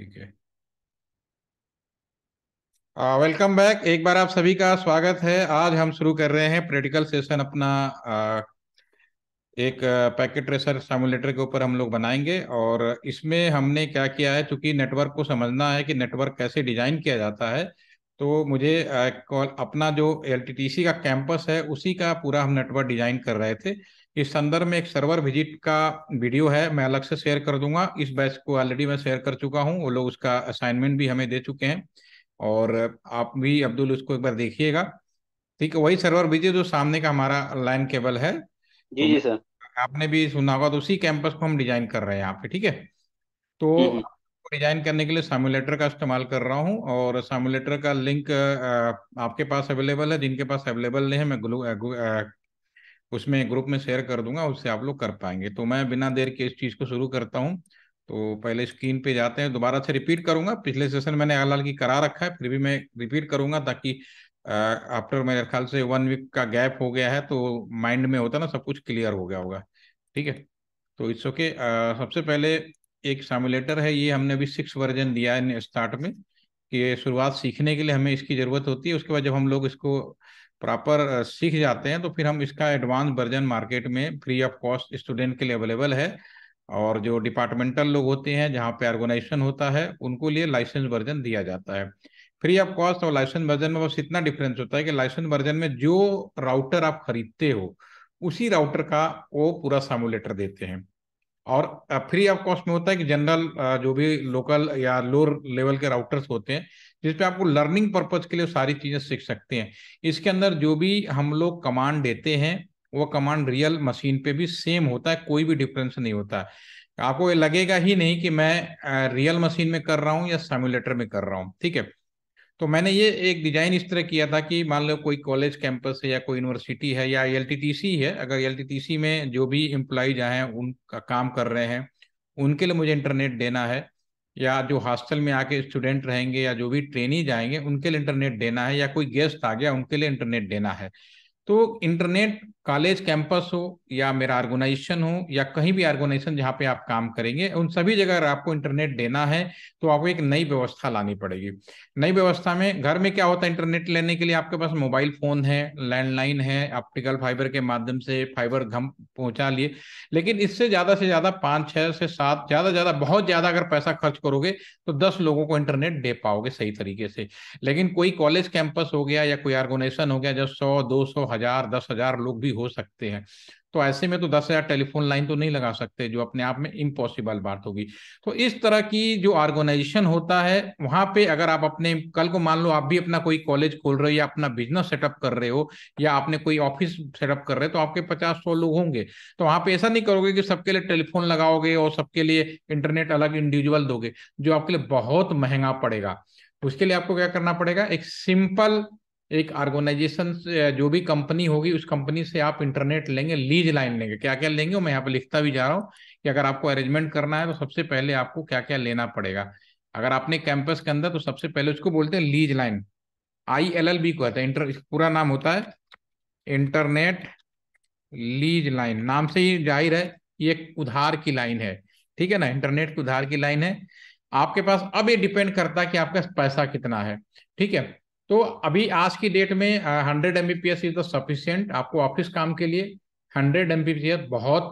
ठीक है। Welcome back. एक बार आप सभी का स्वागत है। आज हम शुरू कर रहे हैं प्रैक्टिकल सेशन अपना। एक पैकेट ट्रेसर सिमुलेटर के ऊपर हम लोग बनाएंगे, और इसमें हमने क्या किया है, चूंकि नेटवर्क को समझना है कि नेटवर्क कैसे डिजाइन किया जाता है, तो मुझे अपना जो एलटीटीसी का कैंपस है उसी का पूरा हम नेटवर्क डिजाइन कर रहे थे। इस संदर्भ में एक सर्वर विजिट का वीडियो है, मैं अलग से शेयर कर दूंगा। इस बैच को ऑलरेडी मैं शेयर कर चुका हूँ, वो लोग उसका असाइनमेंट भी हमें दे चुके हैं। और आप भी अब्दुल उसको एक बार देखिएगा। ठीक है, वही सर्वर विजिट जो सामने का हमारा लाइन केबल है। तो जी जी सर। आपने भी सुना होगा, तो उसी कैंपस को हम डिजाइन कर रहे हैं यहाँ पे। ठीक है। तो हम्म। डिजाइन करने के लिए सिमुलेटर का इस्तेमाल कर रहा हूँ, और सिमुलेटर का लिंक आपके पास अवेलेबल है। जिनके पास अवेलेबल नहीं है, मैं उसमें ग्रुप में शेयर कर दूंगा, उससे आप लोग कर पाएंगे। तो मैं बिना देर के इस चीज़ को शुरू करता हूँ। तो पहले स्क्रीन पे जाते हैं, दोबारा से रिपीट करूंगा। पिछले सेशन मैंने हालांकि की करा रखा है, फिर भी मैं रिपीट करूंगा ताकि आफ्टर मेरे ख्याल से 1 वीक का गैप हो गया है, तो माइंड में होता ना, सब कुछ क्लियर हो गया होगा। ठीक है। तो इट्स ओके। सबसे पहले एक सिमुलेटर है, ये हमने अभी 6 वर्जन दिया है स्टार्ट में, कि ये शुरुआत सीखने के लिए हमें इसकी ज़रूरत होती है। उसके बाद जब हम लोग इसको प्रॉपर सीख जाते हैं, तो फिर हम इसका एडवांस वर्जन मार्केट में फ्री ऑफ कॉस्ट स्टूडेंट के लिए अवेलेबल है। और जो डिपार्टमेंटल लोग होते हैं, जहाँ पे ऑर्गेनाइजेशन होता है, उनको लिए लाइसेंस वर्जन दिया जाता है। फ्री ऑफ कॉस्ट और लाइसेंस वर्जन में बस इतना डिफरेंस होता है कि लाइसेंस वर्जन में जो राउटर आप खरीदते हो, उसी राउटर का वो पूरा सिमुलेटर देते हैं। और फ्री ऑफ कॉस्ट में होता है कि जनरल जो भी लोकल या लोअर लेवल के राउटर्स होते हैं, जिसपे आपको लर्निंग पर्पज के लिए सारी चीजें सीख सकते हैं। इसके अंदर जो भी हम लोग कमांड देते हैं, वो कमांड रियल मशीन पे भी सेम होता है, कोई भी डिफरेंस नहीं होता है। आपको ये लगेगा ही नहीं कि मैं रियल मशीन में कर रहा हूँ या सिमुलेटर में कर रहा हूँ। ठीक है। तो मैंने ये एक डिजाइन इस तरह किया था कि मान लो कोई कॉलेज कैंपस है या कोई यूनिवर्सिटी है या एलटीटीसी है। अगर एलटीटीसी में जो भी एम्प्लॉयज आए हैं, उनका काम कर रहे हैं, उनके लिए मुझे इंटरनेट देना है। या जो हॉस्टल में आके स्टूडेंट रहेंगे या जो भी ट्रेनी जाएंगे, उनके लिए इंटरनेट देना है। या कोई गेस्ट आ गया, उनके लिए इंटरनेट देना है। तो इंटरनेट कॉलेज कैंपस हो या मेरा ऑर्गेनाइजेशन हो या कहीं भी ऑर्गेनाइजेशन जहाँ पे आप काम करेंगे, उन सभी जगह अगर आपको इंटरनेट देना है, तो आपको एक नई व्यवस्था लानी पड़ेगी। नई व्यवस्था में घर में क्या होता है, इंटरनेट लेने के लिए आपके पास मोबाइल फोन है, लैंडलाइन है, ऑप्टिकल फाइबर के माध्यम से फाइबर घम पहुंचा लिए। लेकिन इससे ज्यादा 5 6 से 7, ज्यादा बहुत ज्यादा अगर पैसा खर्च करोगे, तो 10 लोगों को इंटरनेट दे पाओगे सही तरीके से। लेकिन कोई कॉलेज कैंपस हो गया या कोई ऑर्गेनाइजेशन हो गया, जब 100 200 1000 10,000 लोग भी हो सकते हैं, तो ऐसे में तो 10,000 टेलीफोन लाइन तो नहीं लगा सकते, जो अपने आप में इम्पॉसिबल बात होगी। तो इस तरह की जो ऑर्गेनाइजेशन होता है, वहां पे अगर आप अपने कल को मान लो आप भी अपना कोई कॉलेज खोल रहे हो या अपना बिजनेस सेटअप कर रहे हो, या आपने कोई ऑफिस सेटअप कर रहे हो, तो आपके 50 100 लोग होंगे। तो वहां पे ऐसा नहीं करोगे कि सबके लिए टेलीफोन लगाओगे और सबके लिए इंटरनेट अलग इंडिविजुअल दोगे, जो आपके लिए बहुत महंगा पड़ेगा। उसके लिए आपको क्या करना पड़ेगा, एक सिंपल एक ऑर्गेनाइजेशन से, जो भी कंपनी होगी उस कंपनी से आप इंटरनेट लेंगे, लीज लाइन लेंगे। क्या क्या लेंगे वो मैं यहाँ पे लिखता भी जा रहा हूँ, कि अगर आपको अरेंजमेंट करना है तो सबसे पहले आपको क्या क्या लेना पड़ेगा। अगर आपने कैंपस के अंदर, तो सबसे पहले उसको बोलते हैं लीज लाइन। ILLB को कहते हैं, पूरा नाम होता है इंटरनेट लीज लाइन। नाम से ही जाहिर है ये एक उधार की लाइन है। ठीक है ना, इंटरनेट की उधार की लाइन है आपके पास। अब ये डिपेंड करता है कि आपके पास पैसा कितना है। ठीक है। तो अभी आज की डेट में 100 MBPS इज द सफिशियंट आपको ऑफिस काम के लिए। 100 MBPS बहुत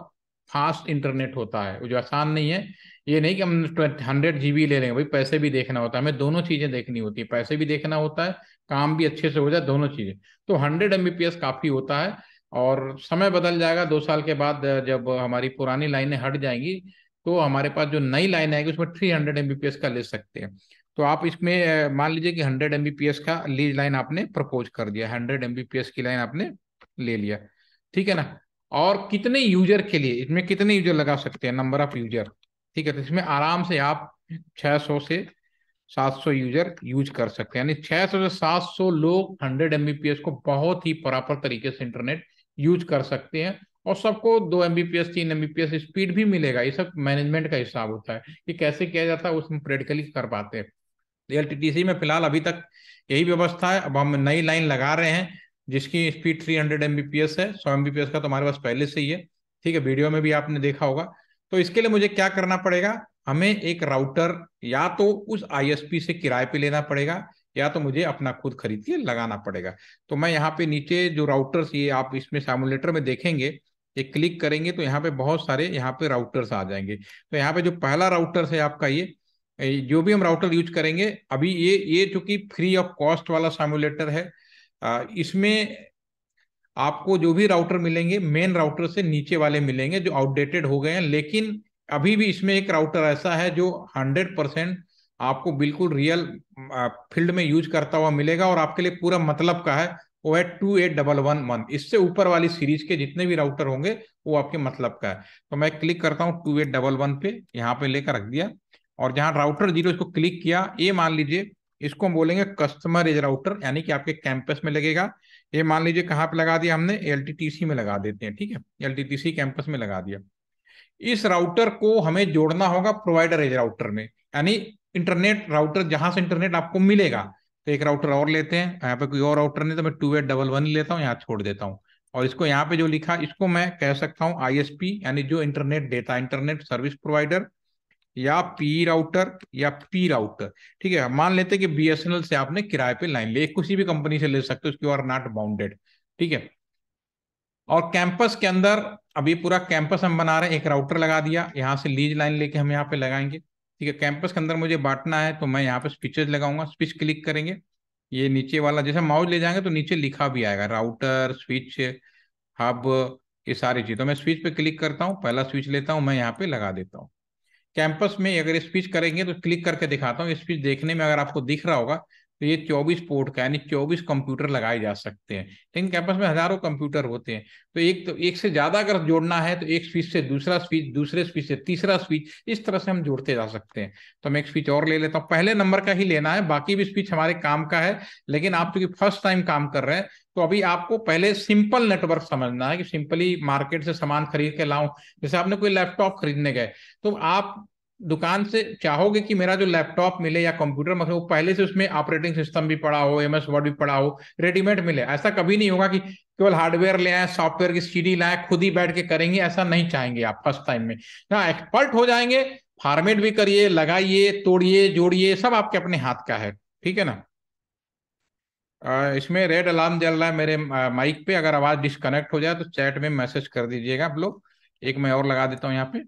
फास्ट इंटरनेट होता है, वो जो आसान नहीं है। ये नहीं कि हम 100 GB ले लेंगे, भाई पैसे भी देखना होता है, हमें दोनों चीजें देखनी होती है, पैसे भी देखना होता है, काम भी अच्छे से हो जाए, दोनों चीजें। तो 100 MBPS काफी होता है। और समय बदल जाएगा 2 साल के बाद, जब हमारी पुरानी लाइनें हट जाएंगी, तो हमारे पास जो नई लाइन आएगी उसमें 300 MBPS का ले सकते हैं। तो आप इसमें मान लीजिए कि 100 MBPS का लीज लाइन आपने प्रपोज कर दिया, 100 MBPS की लाइन आपने ले लिया। ठीक है ना। और कितने यूजर के लिए, इसमें कितने यूजर लगा सकते हैं, नंबर ऑफ यूजर। ठीक है, तो इसमें आराम से आप 600 से 700 यूजर यूज कर सकते हैं, यानी 600 से 700 लोग 100 MBPS को बहुत ही प्रॉपर तरीके से इंटरनेट यूज कर सकते हैं। और सबको 2 MBPS 3 MBPS स्पीड भी मिलेगा। ये सब मैनेजमेंट का हिसाब होता है कि कैसे किया जाता है, उसमें प्रैक्टिकली कर पाते हैं। एलटीटीसी में फिलहाल अभी तक यही व्यवस्था है। अब हम नई लाइन लगा रहे हैं जिसकी स्पीड 300 MBPS है। 100 MBPS का तो हमारे पास पहले से ही है। ठीक है, वीडियो में भी आपने देखा होगा। तो इसके लिए मुझे क्या करना पड़ेगा, हमें एक राउटर या तो उस आईएसपी से किराए पे लेना पड़ेगा, या तो मुझे अपना खुद खरीद के लगाना पड़ेगा। तो मैं यहाँ पे नीचे जो राउटर्स, ये आप इसमें सिमुलेटर में देखेंगे, ये क्लिक करेंगे तो यहाँ पे बहुत सारे यहाँ पे राउटर्स आ जाएंगे। तो यहाँ पे जो पहला राउटर है आपका, ये जो भी हम राउटर यूज करेंगे अभी, ये चूंकि फ्री ऑफ कॉस्ट वाला सिमुलेटर है, इसमें आपको जो भी राउटर मिलेंगे मेन राउटर से नीचे वाले मिलेंगे जो आउटडेटेड हो गए हैं। लेकिन अभी भी इसमें एक राउटर ऐसा है जो 100% आपको बिल्कुल रियल फील्ड में यूज करता हुआ मिलेगा और आपके लिए पूरा मतलब का है। वो है 28111। इससे ऊपर वाली सीरीज के जितने भी राउटर होंगे वो आपके मतलब का है। तो मैं क्लिक करता हूँ 2811 पे, यहाँ पे लेकर रख दिया। और जहाँ राउटर जीरो, इसको क्लिक किया, ये मान लीजिए इसको हम बोलेंगे कस्टमर एज राउटर, यानी कि आपके कैंपस में लगेगा। ये मान लीजिए कहाँ पे लगा दिया हमने, एलटीटीसी में लगा देते हैं, ठीक है, एलटीटीसी कैंपस में लगा दिया। इस राउटर को हमें जोड़ना होगा प्रोवाइडर एज राउटर में, यानी इंटरनेट राउटर जहां से इंटरनेट आपको मिलेगा। तो एक राउटर और लेते हैं, यहाँ पे कोई और राउटर नहीं तो मैं 2811 ही लेता हूँ, यहाँ छोड़ देता हूँ। और इसको यहाँ पे जो लिखा, इसको मैं कह सकता हूँ आईएसपी, यानी जो इंटरनेट देता है, इंटरनेट सर्विस प्रोवाइडर, या पी राउटर या पी राउटर। ठीक है, मान लेते हैं कि बीएसएनएल से आपने किराए पे लाइन ली, किसी भी कंपनी से ले सकते हो, उसकी आर नॉट बाउंडेड। ठीक है, और कैंपस के अंदर, अब ये पूरा कैंपस हम बना रहे हैं, एक राउटर लगा दिया, यहाँ से लीज लाइन लेके हम यहाँ पे लगाएंगे। ठीक है, कैंपस के अंदर मुझे बांटना है तो मैं यहाँ पे स्विचेस लगाऊंगा, स्विच क्लिक करेंगे, ये नीचे वाला जैसे माउस ले जाएंगे तो नीचे लिखा भी आएगा राउटर स्विच हब, ये सारी चीज। तो मैं स्विच पे क्लिक करता हूँ, पहला स्विच लेता हूँ, मैं यहाँ पे लगा देता हूँ। कैंपस में अगर स्पीच करेंगे तो क्लिक करके दिखाता हूँ, स्पीच देखने में अगर आपको दिख रहा होगा तो ये 24 पोर्ट का, यानी 24 कंप्यूटर लगाए जा सकते हैं। लेकिन कैंपस में हजारों कंप्यूटर होते हैं, तो एक से ज्यादा अगर जोड़ना है तो एक स्पीच से दूसरा स्पीच, दूसरे स्पीच से तीसरा स्पीच, इस तरह से हम जोड़ते जा सकते हैं। तो मैं एक स्पीच और ले लेता हूँ, पहले नंबर का ही लेना है, बाकी भी स्पीच हमारे काम का है। लेकिन आप चूंकि फर्स्ट टाइम काम कर रहे हैं, तो अभी आपको पहले सिंपल नेटवर्क समझना है कि सिंपली मार्केट से सामान खरीद के लाऊं। जैसे आपने कोई लैपटॉप खरीदने गए, तो आप दुकान से चाहोगे कि मेरा जो लैपटॉप मिले या कंप्यूटर मतलब वो पहले से उसमें ऑपरेटिंग सिस्टम भी पड़ा हो, एमएस वर्ड भी पड़ा हो, रेडीमेड मिले। ऐसा कभी नहीं होगा कि केवल हार्डवेयर ले आए, सॉफ्टवेयर की सीडी लाए, खुद ही बैठ के करेंगे, ऐसा नहीं चाहेंगे आप फर्स्ट टाइम में। हाँ, एक्सपर्ट हो जाएंगे, फॉर्मेट भी करिए, लगाइए, तोड़िए, जोड़िए, सब आपके अपने हाथ का है। ठीक है ना। इसमें रेड अलार्म जल रहा है मेरे माइक पे, अगर आवाज डिस्कनेक्ट हो जाए तो चैट में मैसेज कर दीजिएगा आप लोग। एक मैं और लगा देता हूँ यहाँ पे।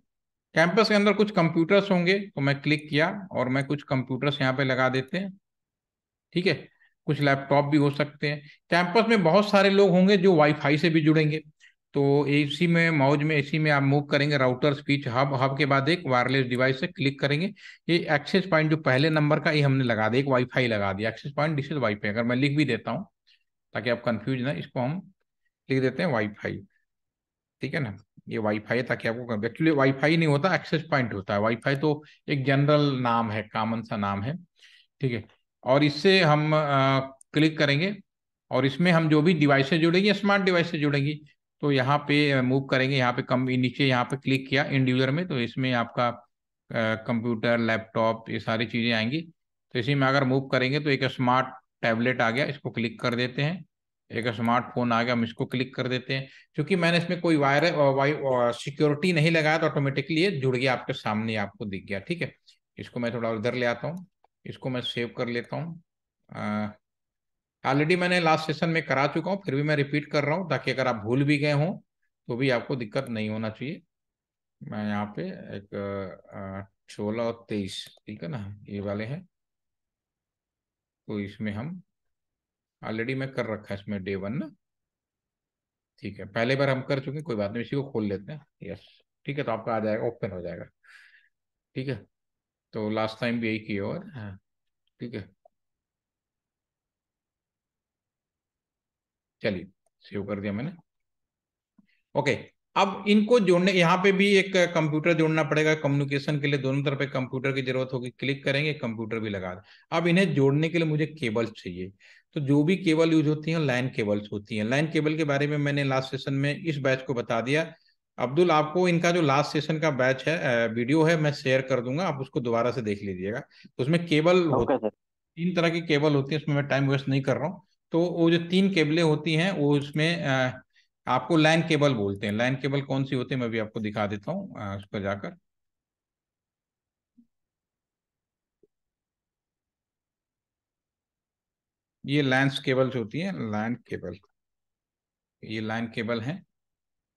कैंपस के अंदर कुछ कंप्यूटर्स होंगे, तो मैं क्लिक किया और मैं कुछ कंप्यूटर्स यहाँ पे लगा देते हैं। ठीक है, कुछ लैपटॉप भी हो सकते हैं। कैंपस में बहुत सारे लोग होंगे जो वाईफाई से भी जुड़ेंगे, तो इसी में मौज में इसी में आप मूव करेंगे, राउटर स्पीच हब, हब के बाद एक वायरलेस डिवाइस से क्लिक करेंगे। ये एक्सेस पॉइंट जो पहले नंबर का, ये हमने लगा दिया, एक वाईफाई लगा दिया, access point this is wifi. अगर मैं लिख भी देता हूँ ताकि आप कंफ्यूज ना, इसको हम लिख देते हैं वाईफाई। ठीक है ना, ये वाईफाई है ताकि आपको, एक्चुअली वाईफाई नहीं होता, एक्सेस पॉइंट होता है। वाईफाई तो एक जनरल नाम है, कॉमन सा नाम है। ठीक है, और इससे हम क्लिक करेंगे और इसमें हम जो भी डिवाइसेज जुड़ेंगी, स्मार्ट डिवाइस से जुड़ेंगी, तो यहाँ पे मूव करेंगे, यहाँ पे कम नीचे यहाँ पे क्लिक किया इंडिविजुअल में, तो इसमें आपका कंप्यूटर लैपटॉप ये सारी चीज़ें आएंगी। तो इसी में अगर मूव करेंगे तो एक स्मार्ट टैबलेट आ गया, इसको क्लिक कर देते हैं। एक स्मार्टफोन आ गया, हम इसको क्लिक कर देते हैं। क्योंकि मैंने इसमें कोई वायर सिक्योरिटी नहीं लगाया तो ऑटोमेटिकली ये जुड़ गया, आपके सामने आपको दिख गया। ठीक है, इसको मैं थोड़ा उधर ले आता हूँ, इसको मैं सेव कर लेता हूँ। ऑलरेडी मैंने लास्ट सेशन में करा चुका हूँ, फिर भी मैं रिपीट कर रहा हूँ ताकि अगर आप भूल भी गए हों तो भी आपको दिक्कत नहीं होना चाहिए। मैं यहाँ पे एक 16 और 23, ठीक है ना, ये वाले हैं। तो इसमें हम ऑलरेडी मैं कर रखा है इसमें डे 1 ना। ठीक है, पहले बार हम कर चुके हैं, कोई बात नहीं, इसी को खोल लेते हैं। यस, ठीक है, तो आपका आ जाएगा, ओपन हो जाएगा। ठीक है, तो लास्ट टाइम भी यही किया और हाँ, ठीक है, चलिए, सेव कर दिया मैंने। ओके, अब इनको जोड़ने, यहाँ पे भी एक कंप्यूटर जोड़ना पड़ेगा कम्युनिकेशन के लिए, दोनों तरफ एक कंप्यूटर की जरूरत होगी। क्लिक करेंगे, कंप्यूटर भी लगा दें। अब इन्हें जोड़ने के लिए मुझे केबल्स चाहिए। तो जो भी केबल यूज होती हैं लाइन केबल्स होती हैं। लाइन केबल के बारे में मैंने लास्ट सेशन में इस बैच को बता दिया। अब्दुल, आपको इनका जो लास्ट सेशन का बैच है, वीडियो है, मैं शेयर कर दूंगा, आप उसको दोबारा से देख लीजिएगा। तो उसमें केबल ओके सर। 3 तरह की केबल होती है, उसमें मैं टाइम वेस्ट नहीं कर रहा हूँ। तो वो जो 3 केबलें होती हैं वो उसमें आपको लैन केबल बोलते हैं। लैन केबल कौन सी होती है मैं भी आपको दिखा देता हूँ, उस पर जाकर। ये लैंस केबल्स होती हैं, लैन केबल, ये लैन केबल है।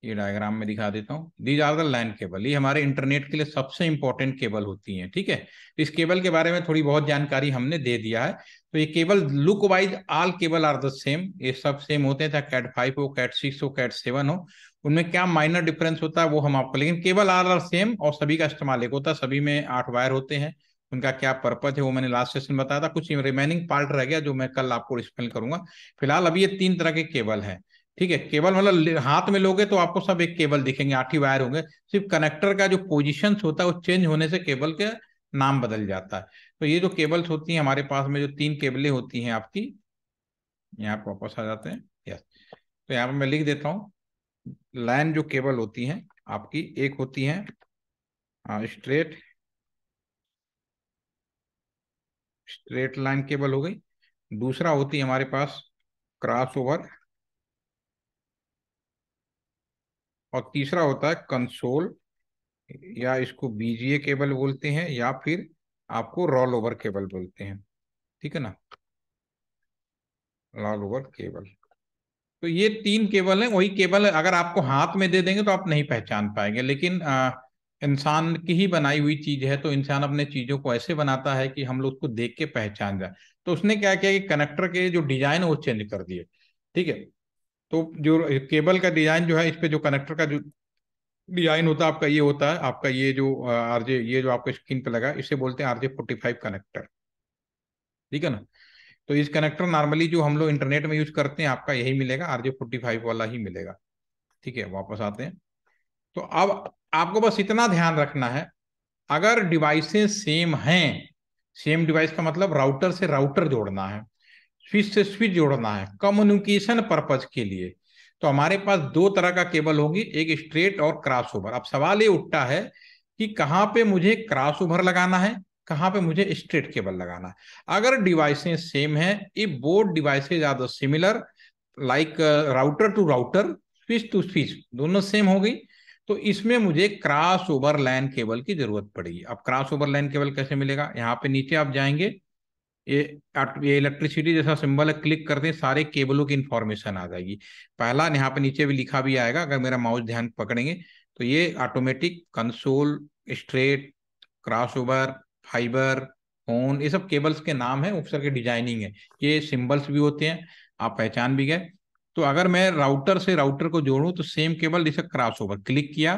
ये डायग्राम में दिखा देता हूँ, these are the LAN cable. ये हमारे इंटरनेट के लिए सबसे इंपॉर्टेंट केबल होती हैं, ठीक है। तो इस केबल के बारे में थोड़ी बहुत जानकारी हमने दे दिया है। तो ये cable look wise all cable are the same, ये सब सेम होते हैं, चाहे कैट 5 हो, कैट 6 हो, कैट 7 हो। उनमें क्या माइनर डिफरेंस होता है वो हम आपको, लेकिन केबल आर सेम और सभी का इस्तेमाल एक होता है। सभी में 8 वायर होते हैं। उनका क्या पर्पज है वो मैंने लास्ट सेशन बताया था। कुछ रिमेनिंग पार्ट रह गया जो मैं कल आपको एक्सप्लेन करूंगा। फिलहाल अभी ये 3 तरह के केबल हैं, ठीक है। केबल मतलब हाथ में लोगे तो आपको सब एक केबल दिखेंगे, 8 ही वायर होंगे। सिर्फ कनेक्टर का जो पोजीशन होता है वो चेंज होने से केबल का नाम बदल जाता है। तो ये जो केबल्स होती हैं हमारे पास में, जो 3 केबलें होती हैं आपकी, यहाँ पर वापस आ जाते हैं। यस, तो यहाँ पर मैं लिख देता हूँ। लाइन जो केबल होती हैं आपकी, एक होती है स्ट्रेट, स्ट्रेट लाइन केबल हो गई। दूसरा होती है हमारे पास क्रॉस ओवर, और तीसरा होता है कंसोल, या इसको बीजीए केबल बोलते हैं, या फिर आपको रोल ओवर केबल बोलते हैं, ठीक है ना, रोल ओवर केबल। तो ये 3 केबल हैं। वही केबल अगर आपको हाथ में दे देंगे तो आप नहीं पहचान पाएंगे, लेकिन इंसान की ही बनाई हुई चीज है, तो इंसान अपने चीजों को ऐसे बनाता है कि हम लोग उसको देख के पहचान जाए। तो उसने क्या किया कि कनेक्टर के जो डिजाइन है वो चेंज कर दिए, ठीक है। तो जो केबल का डिजाइन जो है, इस पे जो कनेक्टर का जो डिजाइन होता है आपका, ये होता है आपका, ये जो आरजे, ये जो आपको स्क्रीन पे लगा है, इसे बोलते हैं RJ45 कनेक्टर, ठीक है ना। तो इस कनेक्टर नॉर्मली जो हम लोग इंटरनेट में यूज करते हैं आपका यही मिलेगा, RJ45 वाला ही मिलेगा, ठीक है। वापस आते हैं। तो अब आपको बस इतना ध्यान रखना है, अगर डिवाइसेस सेम हैं, सेम डिवाइस का मतलब राउटर से राउटर जोड़ना है, स्विच से स्विच जोड़ना है कम्युनिकेशन पर्पज के लिए, तो हमारे पास 2 तरह का केबल होगी, एक स्ट्रेट और क्रॉस ओवर। अब सवाल ये उठता है कि कहाँ पे मुझे क्रॉस ओवर लगाना है, कहाँ पे मुझे स्ट्रेट केबल लगाना है। अगर डिवाइसेस सेम है, ये both devices are the similar, like router to router, switch to switch, दोनों सेम हो गई, तो इसमें मुझे क्रॉस ओवर लैन केबल की जरूरत पड़ेगी। अब क्रॉस ओवर लैन केबल कैसे मिलेगा, यहाँ पे नीचे आप जाएंगे, ये ये इलेक्ट्रिसिटी जैसा सिंबल है, क्लिक करते हैं सारे केबलों की इंफॉर्मेशन आ जाएगी। पहला यहाँ पे नीचे भी लिखा भी आएगा, अगर मेरा माउस ध्यान पकड़ेंगे तो ये automatic, console, straight, cross over, fibre, phone, ये सब केबल्स के नाम है, उपसर के डिजाइनिंग है। ये सिंबल्स भी होते हैं, आप पहचान भी गए। तो अगर मैं राउटर से राउटर को जोड़ूं तो सेम केबल, जैसे क्रॉस ओवर क्लिक किया,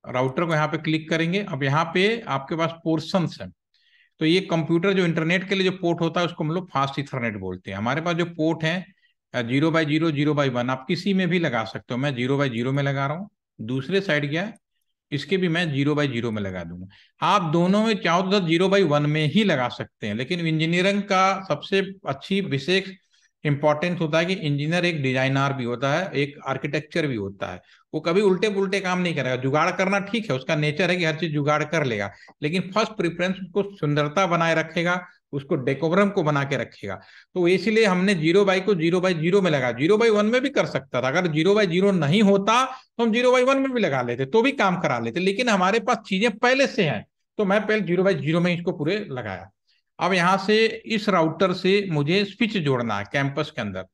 राउटर को यहाँ पे क्लिक करेंगे। अब यहाँ पे आपके पास पोर्शंस है। तो ये कंप्यूटर जो इंटरनेट के लिए जो पोर्ट होता है उसको हम लोग फास्ट इथरनेट बोलते हैं। हमारे पास जो पोर्ट है 0x0, 0x1, आप किसी में भी लगा सकते हो। मैं 0x0 में लगा रहा हूँ। दूसरे साइड गया, इसके भी मैं 0x0 में लगा दूंगा। आप दोनों में चाहो तो 0x1 में ही लगा सकते हैं, लेकिन इंजीनियरिंग का सबसे अच्छी विशेष इंपॉर्टेंस होता है कि इंजीनियर एक डिजाइनर भी होता है, एक आर्किटेक्चर भी होता है। वो कभी उल्टे पुल्टे काम नहीं करेगा। जुगाड़ करना ठीक है, उसका नेचर है कि हर चीज जुगाड़ कर लेगा, लेकिन फर्स्ट प्रेफरेंस उसको सुंदरता बनाए रखेगा, उसको डेकोरम को बना के रखेगा। तो इसीलिए हमने 0x को 0x0 में लगा। 0x1 में भी कर सकता था, अगर 0x0 नहीं होता तो हम 0x1 में भी लगा लेते, तो भी काम करा लेते, लेकिन हमारे पास चीजें पहले से हैं, तो मैं पहले 0x0 में इसको पूरे लगाया। अब यहां से इस राउटर से मुझे स्विच जोड़ना है कैंपस के अंदर,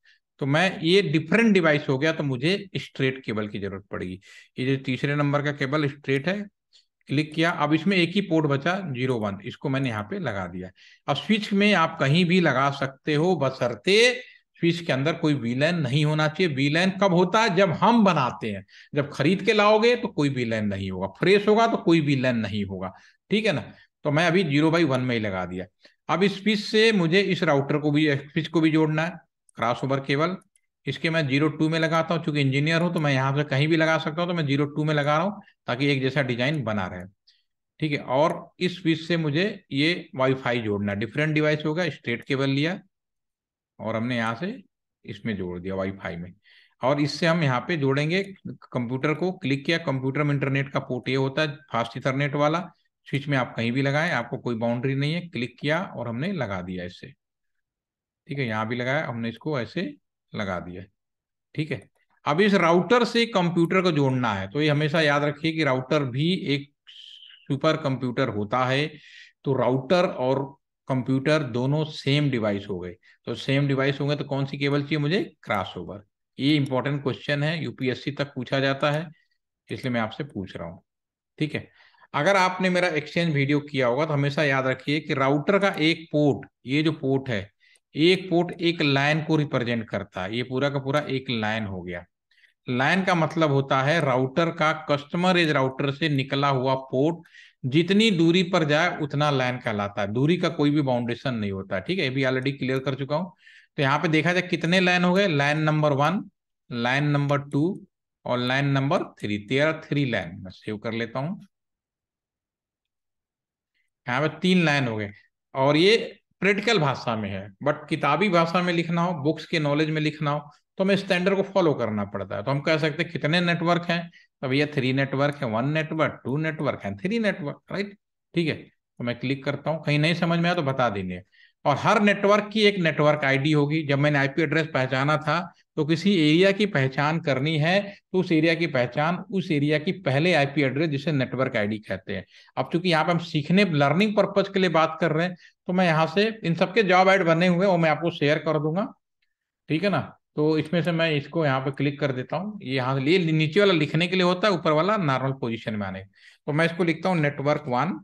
तो मैं, ये डिफरेंट डिवाइस हो गया तो मुझे स्ट्रेट केबल की जरूरत पड़ेगी। ये जो तीसरे नंबर का केबल स्ट्रेट है, क्लिक किया। अब इसमें एक ही पोर्ट बचा 0x1, इसको मैंने यहाँ पे लगा दिया। अब स्विच में आप कहीं भी लगा सकते हो, बशर्ते स्विच के अंदर कोई वीलैन नहीं होना चाहिए। वीलैन कब होता है, जब हम बनाते हैं। जब खरीद के लाओगे तो कोई वीलैन नहीं होगा, फ्रेश होगा तो कोई वीलैन नहीं होगा, ठीक है ना। तो मैं अभी 0x1 में ही लगा दिया। अब इस स्विच से मुझे इस राउटर को भी, स्विच को भी जोड़ना है, क्रॉस ओवर केबल। इसके मैं 0x2 में लगाता हूँ, चूंकि इंजीनियर हूं तो मैं यहाँ से कहीं भी लगा सकता हूँ, तो मैं 0x2 में लगा रहा हूँ ताकि एक जैसा डिजाइन बना रहे, ठीक है। और इस स्विच से मुझे ये वाईफाई जोड़ना है। डिफरेंट डिवाइस होगा, स्ट्रेट केबल लिया और हमने यहाँ से इसमें जोड़ दिया वाईफाई में, और इससे हम यहाँ पे जोड़ेंगे कंप्यूटर को। क्लिक किया, कंप्यूटर में इंटरनेट का पोर्ट ये होता है फास्ट इथरनेट वाला। स्विच में आप कहीं भी लगाएं, आपको कोई बाउंड्री नहीं है। क्लिक किया और हमने लगा दिया इससे, ठीक है। यहाँ भी लगाया हमने, इसको ऐसे लगा दिया, ठीक है। अब इस राउटर से कंप्यूटर को जोड़ना है, तो ये हमेशा याद रखिए कि राउटर भी एक सुपर कंप्यूटर होता है। तो राउटर और कंप्यूटर दोनों सेम डिवाइस हो गए। तो सेम डिवाइस होंगे तो कौन सी केबल चाहिए मुझे? Cross over. ये इंपॉर्टेंट क्वेश्चन है, यूपीएससी तक पूछा जाता है, इसलिए मैं आपसे पूछ रहा हूँ। ठीक है। अगर आपने मेरा एक्सचेंज वीडियो किया होगा तो हमेशा याद रखिए कि राउटर का एक पोर्ट, ये जो पोर्ट है, एक पोर्ट एक लाइन को रिप्रेजेंट करता है। ये पूरा का पूरा एक लाइन हो गया। लाइन का मतलब होता है राउटर का कस्टमर एज राउटर से निकला हुआ पोर्ट जितनी दूरी पर जाए उतना लाइन कहलाता है। दूरी का कोई भी बाउंडेशन नहीं होता। ठीक है, ये भी ऑलरेडी क्लियर कर चुका हूं। तो यहाँ पे देखा जाए कितने लाइन हो गए, लाइन नंबर 1, लाइन नंबर 2 और लाइन नंबर 3, तेरह 3 लाइन। मैं सेव कर लेता हूँ। यहाँ पे 3 लाइन हो गए। और ये प्रैक्टिकल भाषा में है, बट किताबी भाषा में लिखना हो, बुक्स के नॉलेज में लिखना हो, तो हमें स्टैंडर्ड को फॉलो करना पड़ता है। तो हम कह सकते हैं कितने नेटवर्क हैं, तो भैया 3 नेटवर्क है, 1 नेटवर्क, 2 नेटवर्क है, 3 नेटवर्क, राइट। ठीक है, तो मैं क्लिक करता हूँ। कहीं नहीं समझ में आया तो बता देंगे। और हर नेटवर्क की एक नेटवर्क आईडी होगी। जब मैंने आईपी एड्रेस पहचाना था तो किसी एरिया की पहचान करनी है तो उस एरिया की पहचान उस एरिया की पहले आईपी एड्रेस, जिसे नेटवर्क आईडी कहते हैं। अब चूंकि यहाँ पे हम सीखने लर्निंग पर्पज के लिए बात कर रहे हैं, तो मैं यहाँ से इन सबके जॉब ऐड बने हुए हैं वो मैं आपको शेयर कर दूंगा। ठीक है ना। तो इसमें से मैं इसको यहाँ पे क्लिक कर देता हूँ। ये यहाँ लिए नीचे वाला लिखने के लिए होता है, ऊपर वाला नॉर्मल पोजीशन में आने। तो मैं इसको लिखता हूँ नेटवर्क 1,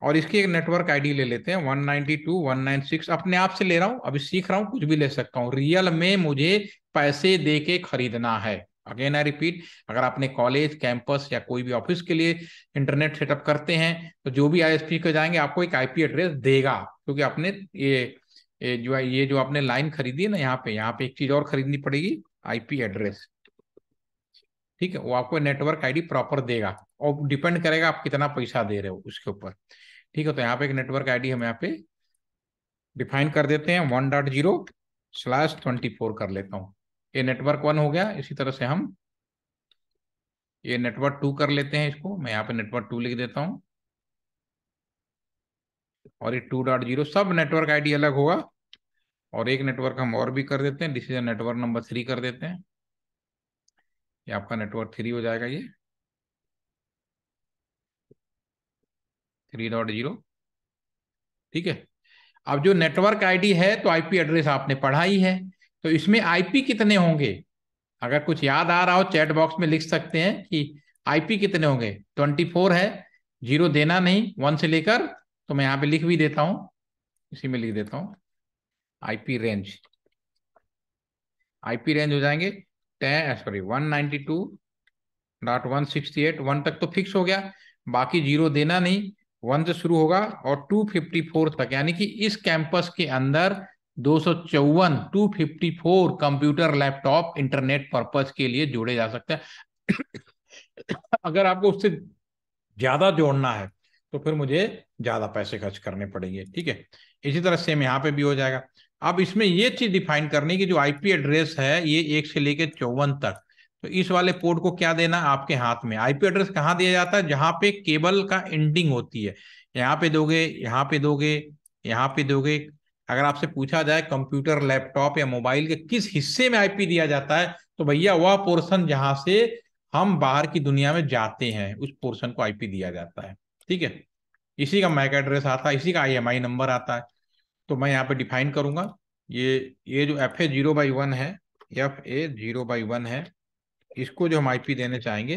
और इसकी एक नेटवर्क आईडी ले लेते हैं 192.196। अपने आप से ले रहा हूं, अभी सीख रहा हूं, कुछ भी ले सकता हूं। रियल में मुझे पैसे दे के खरीदना है। अगेन आई रिपीट, अगर आपने कॉलेज, कैंपस या कोई भी ऑफिस के लिए इंटरनेट सेटअप करते हैं तो जो भी आईएसपी को जाएंगे आपको एक आईपी एड्रेस देगा, क्योंकि आपने ये जो आपने लाइन खरीदी है ना, यहाँ पे एक चीज और खरीदनी पड़ेगी, आईपी एड्रेस। ठीक है, वो आपको नेटवर्क आईडी प्रॉपर देगा, और डिपेंड करेगा आप कितना पैसा दे रहे हो उसके ऊपर। ठीक है, तो यहाँ पे एक नेटवर्क आईडी हम यहाँ पे डिफाइन कर देते हैं, 1.0/24 कर लेता हूँ। ये नेटवर्क 1 हो गया। इसी तरह से हम ये नेटवर्क 2 कर लेते हैं। इसको मैं यहाँ पे नेटवर्क 2 लिख देता हूँ, और ये 2.0, सब नेटवर्क आईडी अलग होगा। और एक नेटवर्क हम और भी कर देते हैं, दिस इज नेटवर्क नंबर 3 कर देते हैं। ये आपका नेटवर्क 3 हो जाएगा, ये 3.0। ठीक है, अब जो नेटवर्क आईडी है तो आईपी एड्रेस आपने पढ़ा ही है, तो इसमें आईपी कितने होंगे? अगर कुछ याद आ रहा हो चैट बॉक्स में लिख सकते हैं कि आईपी कितने होंगे। 24 है, जीरो देना नहीं, 1 से लेकर, तो मैं यहाँ पे लिख भी देता हूँ, इसी में लिख देता हूँ आईपी रेंज हो जाएंगे 192.168, 1 तक तो फिक्स हो गया, बाकी जीरो देना नहीं, 1 से शुरू होगा और 254 तक, यानी कि इस कैंपस के अंदर 254 कंप्यूटर लैपटॉप इंटरनेट पर्पस के लिए जोड़े जा सकते हैं। अगर आपको उससे ज्यादा जोड़ना है तो फिर मुझे ज्यादा पैसे खर्च करने पड़ेंगे। ठीक है, इसी तरह सेम यहाँ पे भी हो जाएगा। अब इसमें ये चीज डिफाइन करनी कि जो आईपी एड्रेस है ये 1 से लेके 54 तक, तो इस वाले पोर्ट को क्या देना आपके हाथ में। आईपी एड्रेस कहाँ दिया जाता है? जहां पे केबल का एंडिंग होती है, यहाँ पे दोगे, यहाँ पे दोगे, यहाँ पे दोगे। अगर आपसे पूछा जाए कंप्यूटर, लैपटॉप या मोबाइल के किस हिस्से में आईपी दिया जाता है, तो भैया वह पोर्शन जहां से हम बाहर की दुनिया में जाते हैं उस पोर्शन को आईपी दिया जाता है। ठीक है, इसी का मैक एड्रेस आता है, इसी का आईएमआई नंबर आता है। तो मैं यहाँ पे डिफाइन करूंगा, ये जो FA0/1 है, FA0/1 है, इसको जो हम आईपी देने चाहेंगे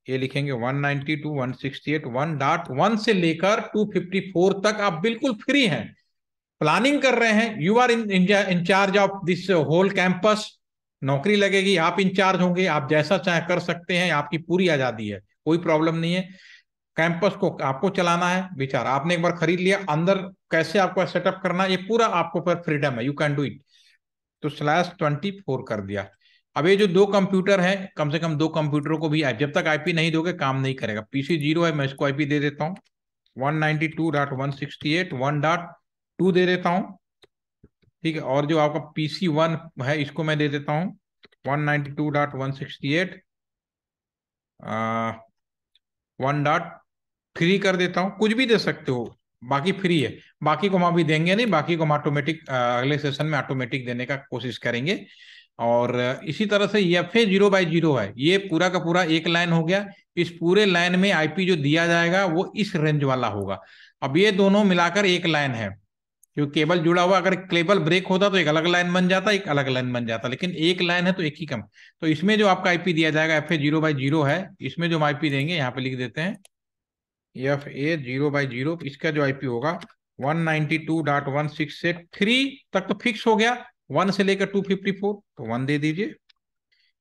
ये लिखेंगे 192.168, 1.1 से लेकर 254 तक। आप बिल्कुल फ्री हैं, प्लानिंग कर रहे हैं, you are in charge of this whole campus. नौकरी लगेगी, आप इंचार्ज होंगे, आप जैसा चाहे कर सकते हैं, आपकी पूरी आजादी है, कोई प्रॉब्लम नहीं है। कैंपस को आपको चलाना है, विचार आपने एक बार खरीद लिया, अंदर कैसे आपको सेटअप करना है ये पूरा आपको पर फ्रीडम है, यू कैन डू इट। तो /24 कर दिया। अब ये जो 2 कंप्यूटर है, कम से कम 2 कंप्यूटरों को भी जब तक आईपी नहीं दोगे काम नहीं करेगा। पीसी 0 है, मैं इसको आईपी दे देता हूँ 192.168, 1.2 दे देता हूँ। ठीक है, और जो आपका पीसी 1 है इसको मैं दे देता हूँ 192.168, 1.3 कर देता हूँ। कुछ भी दे सकते हो, बाकी फ्री है। बाकी को हम अभी देंगे नहीं, बाकी को हम ऑटोमेटिक अगले सेशन में ऑटोमेटिक देने का कोशिश करेंगे। और इसी तरह से FA0/0 है, ये पूरा का पूरा एक लाइन हो गया। इस पूरे लाइन में आईपी जो दिया जाएगा वो इस रेंज वाला होगा। अब ये दोनों मिलाकर एक लाइन है, क्योंकि केबल जुड़ा हुआ, अगर केबल ब्रेक होता तो एक अलग लाइन बन जाता, एक अलग लाइन बन जाता, लेकिन एक लाइन है तो एक ही कम। तो इसमें जो आपका आईपी दिया जाएगा FA0/0 है, इसमें जो हम आईपी देंगे यहाँ पे लिख देते हैं FA0/0, इसका जो आईपी होगा 192.168 से 3 तक तो फिक्स हो गया, 1 से लेकर 254, तो 1 दे दीजिए।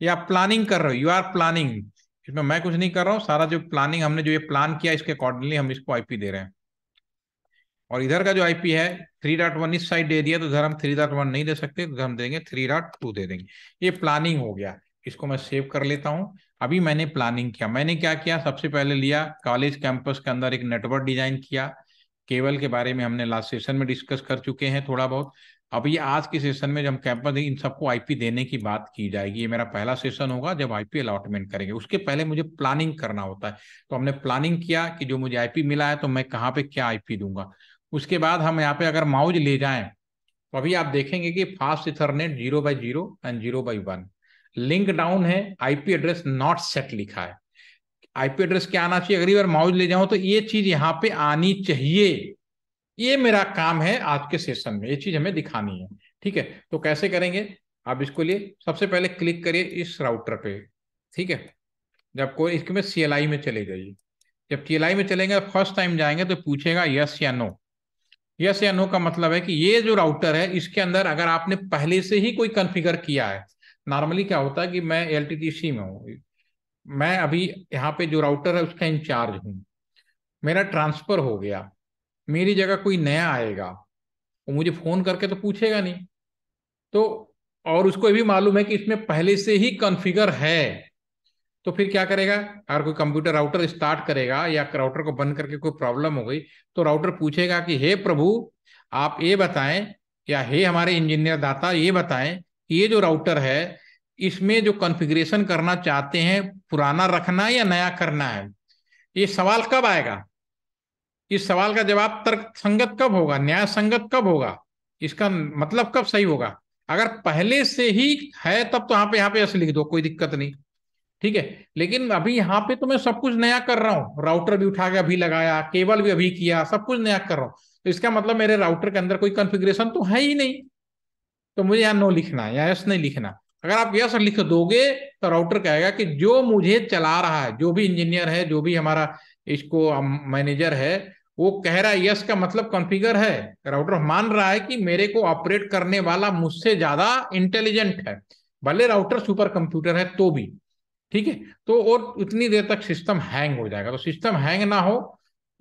ये आप प्लानिंग कर रहे हो, यू आर प्लानिंग, इसमें मैं कुछ नहीं कर रहा हूँ, सारा जो प्लानिंग हमने जो ये प्लान किया इसके अकॉर्डिंगली हम इसको आईपी दे रहे हैं। और इधर का जो आईपी है 3.1 इस साइड दे दिया, तो इधर हम 3.1 नहीं दे सकते, तो हम देंगे 3.2 दे देंगे। ये प्लानिंग हो गया, इसको मैं सेव कर लेता हूं। अभी मैंने प्लानिंग किया, मैंने क्या किया, सबसे पहले लिया कॉलेज कैंपस के अंदर एक नेटवर्क डिजाइन किया। केबल के बारे में हमने लास्ट सेशन में डिस्कस कर चुके हैं थोड़ा बहुत। अभी आज के सेशन में जब हम कैंपस इन सबको आईपी देने की बात की जाएगी, ये मेरा पहला सेशन होगा जब आईपी अलॉटमेंट करेंगे। उसके पहले मुझे प्लानिंग करना होता है, तो हमने प्लानिंग किया कि जो मुझे आईपी मिला है तो मैं कहाँ पे क्या आईपी दूंगा। उसके बाद हम यहाँ पे अगर माउज ले जाएं तो अभी आप देखेंगे कि fast Ethernet 0/0 and 0/1 link down है, आईपी एड्रेस नॉट सेट लिखा है। आईपी एड्रेस क्या आना चाहिए, अगली बार माउज ले जाऊं तो ये चीज यहाँ पे आनी चाहिए। ये मेरा काम है आज के सेशन में, ये चीज हमें दिखानी है। ठीक है, तो कैसे करेंगे आप इसको लिए, सबसे पहले क्लिक करिए इस राउटर पे। ठीक है, जब कोई इसके में CLI में चले जाइए। जब CLI में चलेंगे, फर्स्ट टाइम जाएंगे तो पूछेगा यस या नो। यस या नो का मतलब है कि ये जो राउटर है इसके अंदर अगर आपने पहले से ही कोई कॉन्फ़िगर किया है। नॉर्मली क्या होता है कि मैं LTTC में हूँ, मैं अभी यहाँ पे जो राउटर है उसका इंचार्ज हूँ, मेरा ट्रांसफर हो गया, मेरी जगह कोई नया आएगा, वो मुझे फोन करके तो पूछेगा नहीं। तो और उसको ये भी मालूम है कि इसमें पहले से ही कॉन्फ़िगर है, तो फिर क्या करेगा, अगर कोई कंप्यूटर राउटर स्टार्ट करेगा या राउटर को बंद करके कोई प्रॉब्लम हो गई, तो राउटर पूछेगा कि हे प्रभु आप ये बताएं, या हे हमारे इंजीनियर दाता ये बताएं कि ये जो राउटर है इसमें जो कॉन्फ़िगरेशन करना चाहते हैं पुराना रखना है या नया करना है। ये सवाल कब आएगा, इस सवाल का जवाब तर्क संगत कब होगा, न्याय संगत कब होगा, इसका मतलब कब सही होगा। अगर पहले से ही है तब तो यहाँ पे ऐसे लिख दो, कोई दिक्कत नहीं। ठीक है, लेकिन अभी यहाँ पे तो मैं सब कुछ नया कर रहा हूँ, राउटर भी उठा के अभी लगाया, केबल भी अभी किया, सब कुछ नया कर रहा हूँ, तो इसका मतलब मेरे राउटर के अंदर कोई कॉन्फ़िगरेशन तो है ही नहीं। तो मुझे यहाँ नो लिखना है या यस नहीं लिखना। अगर आप यस लिख दोगे तो राउटर कहेगा कि जो मुझे चला रहा है, जो भी इंजीनियर है, जो भी हमारा इसको मैनेजर है, वो कह रहा है यस का मतलब कॉन्फ़िगर है। राउटर मान रहा है कि मेरे को ऑपरेट करने वाला मुझसे ज्यादा इंटेलिजेंट है, भले राउटर सुपर कंप्यूटर है तो भी। ठीक है, तो और उतनी देर तक सिस्टम हैंग हो जाएगा। तो सिस्टम हैंग ना हो,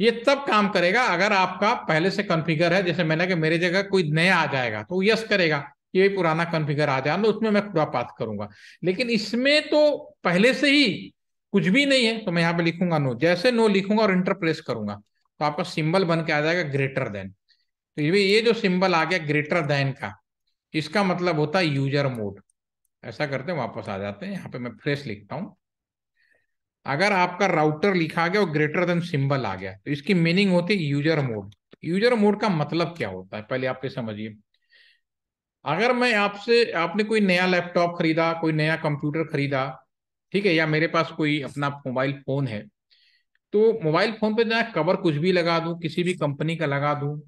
ये तब काम करेगा अगर आपका पहले से कॉन्फ़िगर है। जैसे मैंने कि मेरे जगह कोई नया आ जाएगा तो यस करेगा, ये पुराना कॉन्फ़िगर आ जाए तो उसमें मैं खुरापात करूंगा। लेकिन इसमें तो पहले से ही कुछ भी नहीं है, तो मैं यहाँ पे लिखूंगा नो। जैसे नो लिखूंगा और इंटर प्रेस करूंगा तो आपका सिंबल बन के आ जाएगा ग्रेटर देन। तो ये जो सिंबल आ गया ग्रेटर देन का, इसका मतलब होता है यूजर मोड। ऐसा करते हैं, वापस आ जाते हैं, यहाँ पे मैं फ्रेश लिखता हूँ। अगर आपका राउटर लिखा गया और ग्रेटर देन सिंबल आ गया तो इसकी मीनिंग होती है यूजर मोड। यूजर मोड का मतलब क्या होता है पहले आप ये समझिए। अगर मैं आपसे, आपने कोई नया लैपटॉप खरीदा, कोई नया कंप्यूटर खरीदा, ठीक है, या मेरे पास कोई अपना मोबाइल फोन है, तो मोबाइल फोन पे जो कवर कुछ भी लगा दूं, किसी भी कंपनी का लगा दूं,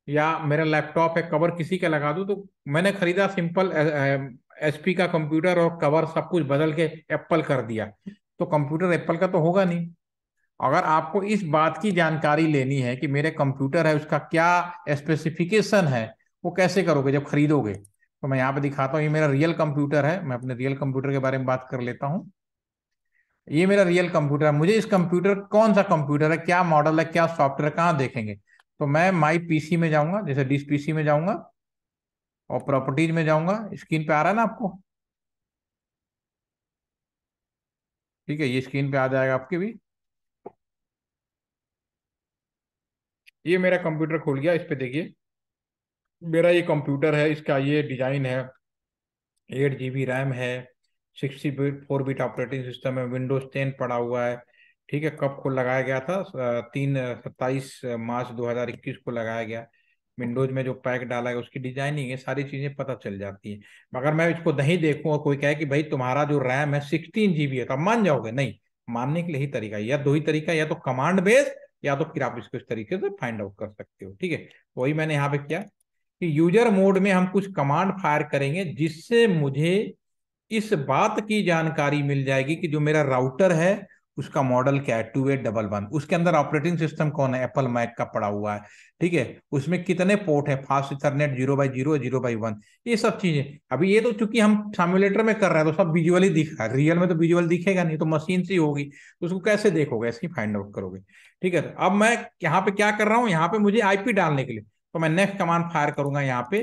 या मेरा लैपटॉप है कवर किसी का लगा दूं, तो मैंने खरीदा सिंपल HP का कंप्यूटर और कवर सब कुछ बदल के एप्पल कर दिया, तो कंप्यूटर एप्पल का तो होगा नहीं। अगर आपको इस बात की जानकारी लेनी है कि मेरे कंप्यूटर है उसका क्या स्पेसिफिकेशन है, वो कैसे करोगे जब खरीदोगे। तो मैं यहाँ पे दिखाता हूँ, ये मेरा रियल कंप्यूटर है, मैं अपने रियल कंप्यूटर के बारे में बात कर लेता हूँ। ये मेरा रियल कंप्यूटर है, मुझे इस कंप्यूटर कौन सा कंप्यूटर है, क्या मॉडल है, क्या सॉफ्टवेयर, कहाँ देखेंगे। तो मैं माई पीसी में जाऊंगा, जैसे डिस पीसी में जाऊंगा और प्रॉपर्टीज में जाऊंगा, स्क्रीन पे आ रहा है ना आपको। ठीक है, ये स्क्रीन पे आ जाएगा आपके भी। ये मेरा कंप्यूटर खुल गया, इस पे देखिए मेरा ये कंप्यूटर है, इसका ये डिजाइन है, 8 GB रैम है, 64 बिट ऑपरेटिंग सिस्टम है, विंडोज 10 पड़ा हुआ है। ठीक है, कब को लगाया गया था, 27 मार्च 2021 को लगाया गया। विंडोज में जो पैक डाला है उसकी डिजाइनिंग, ये सारी चीजें पता चल जाती है। मगर मैं इसको नहीं देखूं और कोई कहे कि भाई तुम्हारा जो रैम है 16 GB है, तो आप मान जाओगे नहीं। मानने के लिए ही तरीका है, या दो ही तरीका है, या तो कमांड बेस, या तो फिर आप इसको इस तरीके से फाइंड आउट कर सकते हो। ठीक है, वही मैंने यहाँ पे किया। कि यूजर मोड में हम कुछ कमांड फायर करेंगे जिससे मुझे इस बात की जानकारी मिल जाएगी कि जो मेरा राउटर है उसका मॉडल क्या है, 2811, उसके अंदर ऑपरेटिंग सिस्टम कौन है, एप्पल मैक का पड़ा हुआ है, ठीक है, उसमें कितने पोर्ट है, फास्ट इथरनेट 0x0, 0x1, ये सब चीजें। अभी ये तो चूंकि हम सिमुलेटर में कर रहे हैं तो सब विजुअली दिख रहा है, रियल में तो विजुअल दिखेगा नहीं, तो मशीन से ही होगी, तो उसको कैसे देखोगे, इसकी फाइंड आउट करोगे। ठीक है, तो अब मैं यहाँ पे क्या कर रहा हूँ, यहाँ पे मुझे आईपी डालने के लिए, तो मैं नेक्स्ट कमांड फायर करूंगा, यहाँ पे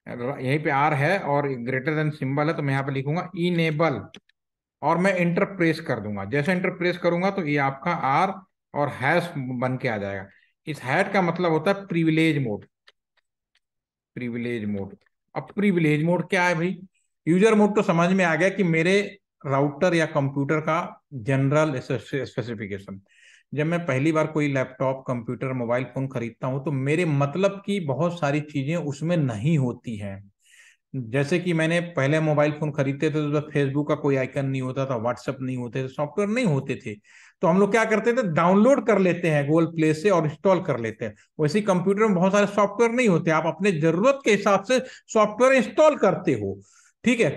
यहीं पे आर है और ग्रेटर देन सिंबल है, तो मैं यहाँ पे लिखूंगा इनेबल और मैं इंटर प्रेस कर दूंगा। जैसे इंटर प्रेस करूंगा तो ये आपका आर और हैश बन के आ जाएगा। इस हैट का मतलब होता है प्रिविलेज मोड। प्रिविलेज मोड, अब प्रिविलेज मोड क्या है भाई, यूजर मोड तो समझ में आ गया कि मेरे राउटर या कंप्यूटर का जनरल स्पेसिफिकेशन। जब मैं पहली बार कोई लैपटॉप, कंप्यूटर, मोबाइल फोन खरीदता हूं तो मेरे मतलब की बहुत सारी चीजें उसमें नहीं होती हैं। जैसे कि मैंने पहले मोबाइल फोन खरीदते थे तो फेसबुक का कोई आइकन नहीं होता था, व्हाट्सएप नहीं होते थे, सॉफ्टवेयर नहीं होते थे, तो हम लोग क्या करते थे, डाउनलोड कर लेते हैं गूगल प्ले से और इंस्टॉल कर लेते हैं। वैसे ही कंप्यूटर में बहुत सारे सॉफ्टवेयर नहीं होते, आप अपने जरूरत के हिसाब से सॉफ्टवेयर इंस्टॉल करते हो। ठीक है,